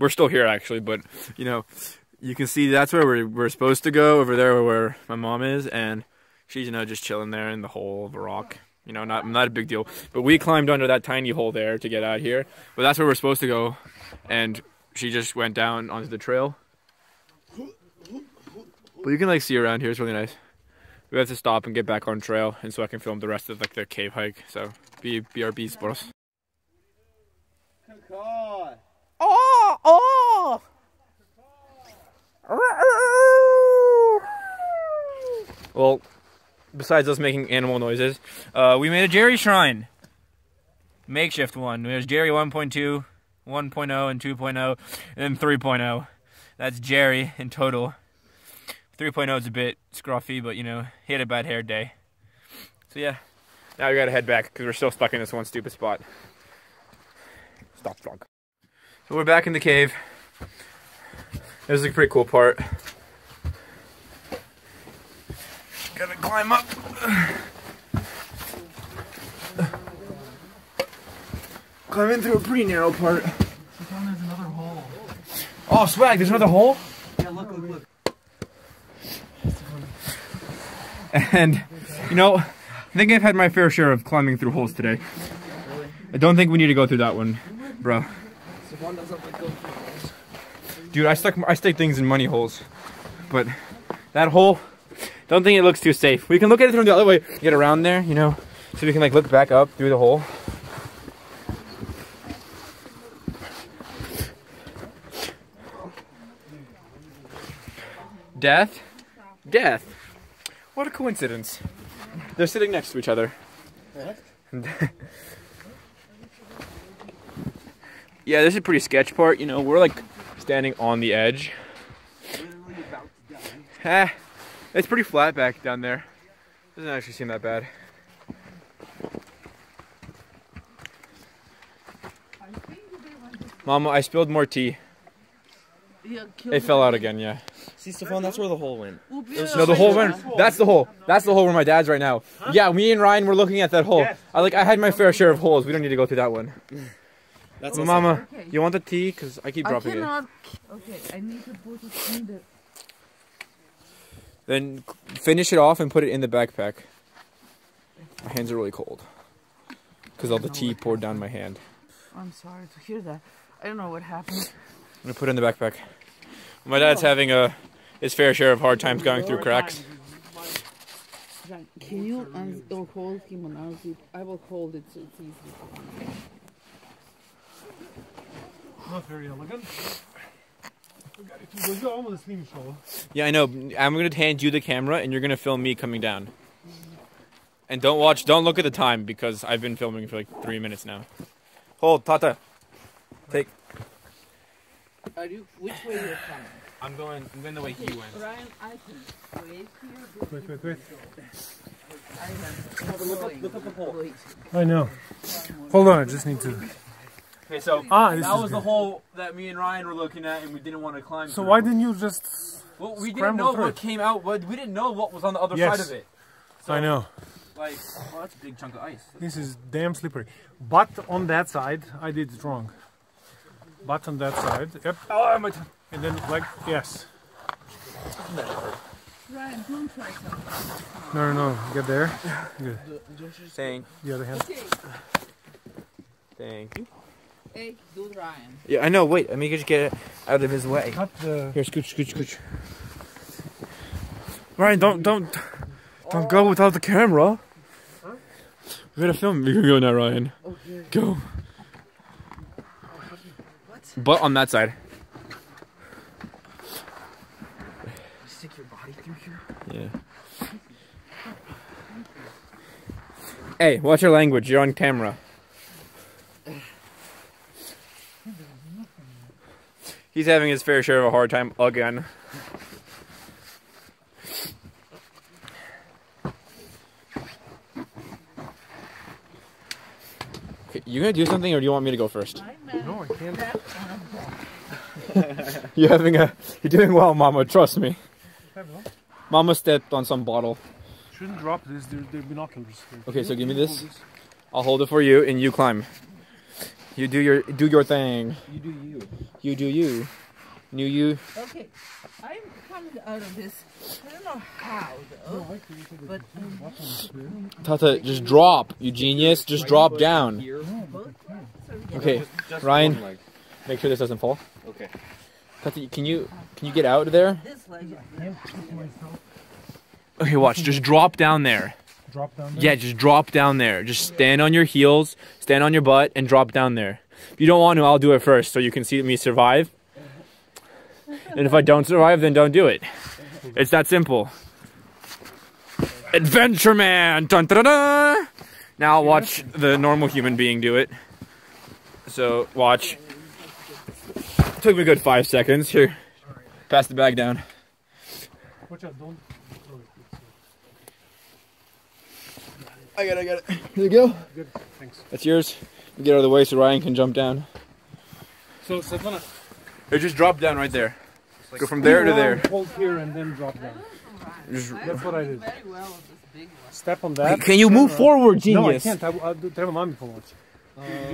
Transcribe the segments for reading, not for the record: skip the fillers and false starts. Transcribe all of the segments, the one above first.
we're still here actually, but you know, you can see that's where we're supposed to go, over there where my mom is, and she's, you know, just chilling there in the hole of a rock. You know, not a big deal. But we climbed under that tiny hole there to get out here. But that's where we're supposed to go, and she just went down onto the trail. But you can like see around here. It's really nice. We have to stop and get back on trail, and so I can film the rest of like the cave hike. So BRB for us. Oh! Well, besides us making animal noises, we made a Jerry shrine. Makeshift one. There's Jerry 1.2, 1.0, and 2.0, and then 3.0. That's Jerry in total. 3.0 is a bit scruffy, but you know, he had a bad hair day. So yeah, now we gotta head back because we're still stuck in this one stupid spot. Stop vlog. So we're back in the cave. This is a pretty cool part. Gotta climb up. Climbing through a pretty narrow part. There's another hole. Oh, swag, there's another hole? Yeah, look. And, you know, I think I've had my fair share of climbing through holes today. Really? I don't think we need to go through that one, bro. Dude, I stick things in money holes. But that hole, don't think it looks too safe. We can look at it from the other way, get around there, you know, so we can like look back up through the hole. Death? Death. What a coincidence. They're sitting next to each other. Yeah, this is a pretty sketch part, you know, we're like standing on the edge. It's pretty flat back down there. Doesn't actually seem that bad. Mama, I spilled more tea. It fell out again, yeah. See, Stefan, that's where the hole went. No, the hole went. That's the hole. That's the hole where my dad's right now. Huh? Yeah, me and Ryan were looking at that hole. Yes. I had my fair share of holes. We don't need to go through that one. That's well, Mama, okay. You want the tea? Because I keep dropping it. Okay, I need to put it in the... Then finish it off and put it in the backpack. My hands are really cold. Because all the tea poured down my hand. I'm sorry to hear that. I don't know what happened. I'm going to put it in the backpack. My dad's having his fair share of hard times going through cracks. Can you hold him and unzip? I will hold it so it's easy. Not very elegant. Yeah, I know. I'm going to hand you the camera and you're going to film me coming down. And don't look at the time because I've been filming for like 3 minutes now. Hold, Tata. Take. Which way you're coming? I'm going the way he went. Ryan, I can wait here. Wait. Look at the hole. I know. Hold on, I just need to... Okay, so that was the hole that me and Ryan were looking at and we didn't want to climb through. So why didn't you just... Well, we didn't know what came out, but we didn't know what was on the other side of it. So, I know. Like, oh, that's a big chunk of ice. This is damn slippery. But on that side, I did it wrong. But on that side, yep. Oh, my and then, like, yes. Ryan, don't try something. No, get there. Good. Thank The other hand. Okay. Thank you. Hey, do Ryan. Yeah, I know. Wait, let me just get out of his way. Here, scooch. Ryan, don't go without the camera. Huh? We gotta film. We can go now, Ryan. Okay. Go. What? But on that side. Stick your body through here. Yeah. Hey, watch your language. You're on camera. He's having his fair share of a hard time again. Okay, you gonna do something, or do you want me to go first? No, I can't. You're doing well, Mama. Trust me. Mama stepped on some bottle. Shouldn't drop this. They're binoculars. Okay, so give me this. I'll hold it for you, and you climb. You do your thing. You do you. You do you. New you. Okay, I'm coming out of this. I don't know how though, but Tata, just drop, you genius. Just drop down. Okay, Just Ryan, one leg. make sure this doesn't fall. Okay. Tata, can you get out of there? this leg. Okay, watch. Just drop down there. Drop down there. Yeah, just drop down there. Just stand on your heels, stand on your butt, and drop down there. If you don't want to, I'll do it first so you can see me survive. And if I don't survive, then don't do it. It's that simple. Adventure Man! Dun, dun, dun, dun. Now I'll watch the normal human being do it. So, watch. Took me a good 5 seconds. Here, pass the bag down. Watch out, don't throw it. I got it. Here you go. Good, thanks. That's yours. Get out of the way so Ryan can jump down. So, Svetlana, Or just drop down right there. Go from there to there. Hold here and then drop down. Just, That's what I did. Very well with this big one. Step on that. can you move forward, No, I genius? can't. I'll treba mami pomoći.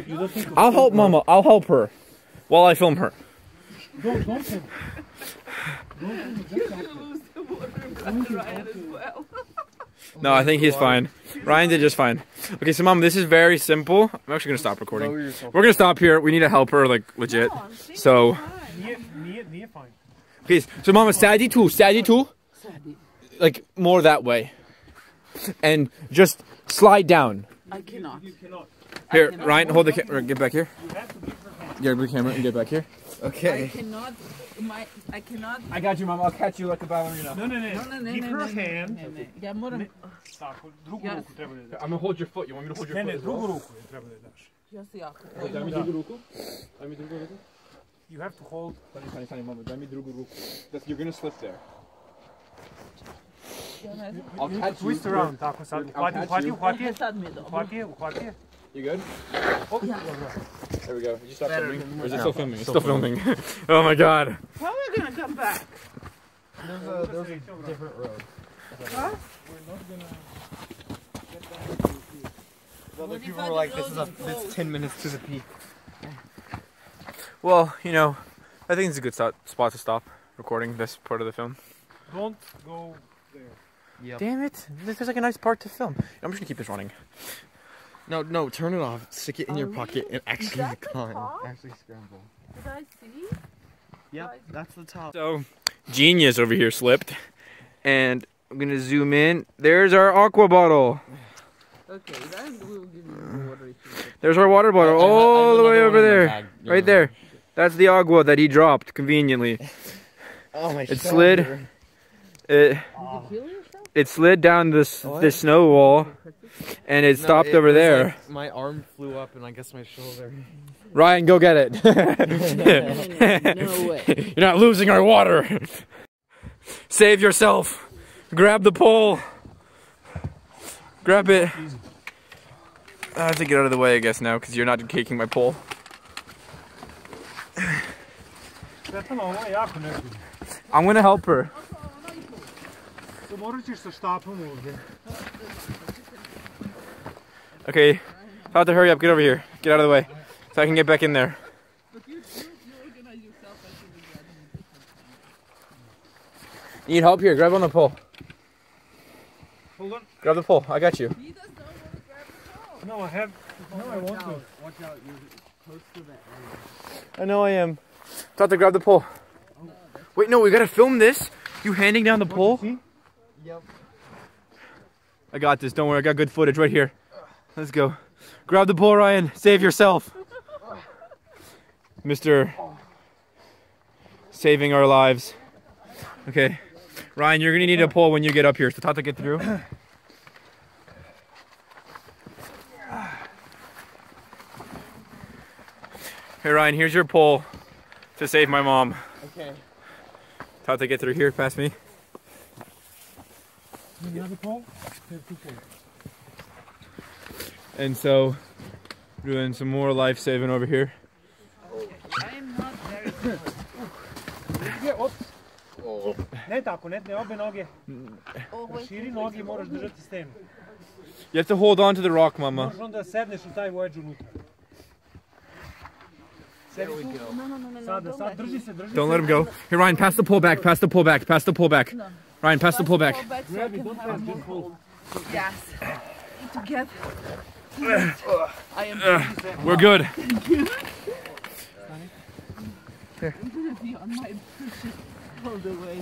You don't think I'll help Mama. I'll help her while I film her. Don't. You're gonna lose the water with Ryan as well. No, I think he's fine. Ryan did just fine. Okay, so Mom, this is very simple. I'm actually gonna stop recording. Lower yourself. We're gonna stop here. We need to help her, like, legit. No, I'm thinking So, fine. Nije fine. okay, so Mama, steady too. Sadie. Like, more that way. And just slide down. I cannot. Here, cannot. Ryan, hold the camera. Get back here. You have to give her hand. Get the camera and get back here. I Okay. cannot. I cannot. I got you, Mom. I'll catch you like a ballerina. No. Give her hand. Ja moram. Tako, drugu Ja- ruku treba da je daš. I'm gonna hold your foot. You want me to hold your Ne, foot ne, as well? drugu ruku je treba da je daš. Ja se jako. Daj mi drugu ruku. Daj mi drugu ruku. You have to hold. Funny, Mama. Daj mi drugu ruku. You're gonna slip there. Ja ne znam. I'll You catch you. twist around, tako sad. Uhvati je. Sad mi je dobro. Uhvati je. You good? Oh, Yeah. dobro. There we go. Did you stop Better filming? than Or is it now. still filming? It's still filming. Oh my god. How are we gonna come back? There's a different road. Huh? Other What people if I were like, just this is go it's 10 minutes to the peak. Well, you know, I think it's a good spot to stop recording this part of the film. Don't go there. Yep. Damn it. There's like a nice part to film. I'm just gonna keep this running. No, turn it off. Stick it in your Oh, pocket really? and actually that the climb. top? Actually scramble. Did I see? Yep, that's the top. So, Genius over here slipped. And I'm gonna zoom in. There's our aqua bottle. Okay, then we'll give you the water if you get. There's our water bottle all the way over there. Right there. That's the agua that he dropped conveniently. Oh my It slid. It Did you kill yourself? it slid down this What? snow wall and it stopped over there. Like my arm flew up and I guess my shoulder. Ryan, go get it. No way. You're not losing our water. Save yourself. Grab the pole. Grab it. I have to get out of the way, I guess, now, because you're not taking my pole. Svetlana, ovo je jako nezgodno. I'm gonna help her. So morat ćeš sa štapom ovdje. Okay, have to hurry up. Get over here. Get out of the way, so I can get back in there. But you organize yourself. I should have gotten it. Need help here? Grab on the pole. Hold on. Grab the pole. I got you. He does not want to grab the phone. No, I have. No, I want to. Watch out, you're close to that area. I know I am. Thought to grab the pole. Wait, no, we gotta film this. You handing down the pole? See? Yep. I got this. Don't worry. I got good footage right here. Let's go. Grab the pole, Ryan. Save yourself. Mr. Saving our lives. Okay. Ryan, you're gonna need a pole when you get up here. So Tata, get through. Hey Ryan, here's your pole to save my mom. Okay. Tata, get through here, past me. You have a pole? Have two poles. And so, doing some more life saving over here. I'm not very good. Gdje? Ops. Ne tako, ne obe noge. Oh, wait. Širi noge i moraš držati stenu. You have to hold on to the rock, Mama. Možeš onda sedneš u taj vođ unutra. There we go. No, don't let him. Don't let him go. Here, Ryan, pass the pullback. Pass the pullback. Pass the pullback. No. Ryan, pass the pullback. Go back so I can have more hold. Yes. Together. I am We're good. I'm gonna be on my pushes all the way.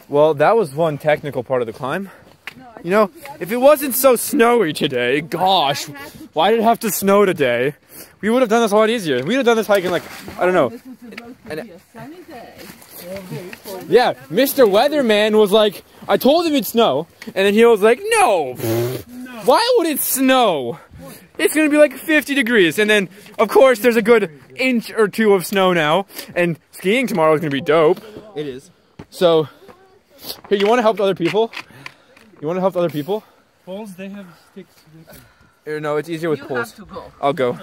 Well, that was one technical part of the climb. No, You know, if it wasn't so snowy today, gosh, why did it have to snow today? We would have done this a lot easier. We'd have done this hike in like, I don't know. This was supposed to be a sunny day. Yeah, Mr. Weatherman was like, I told him it'd snow, and then he was like, no, why would it snow? It's gonna be like 50 degrees, and then, of course, there's a good inch or two of snow now, and skiing tomorrow is gonna be dope. It is. So, here, you wanna help other people? You wanna help other people? Poles, they have sticks. No, it's easier with You poles. have to go. I'll go.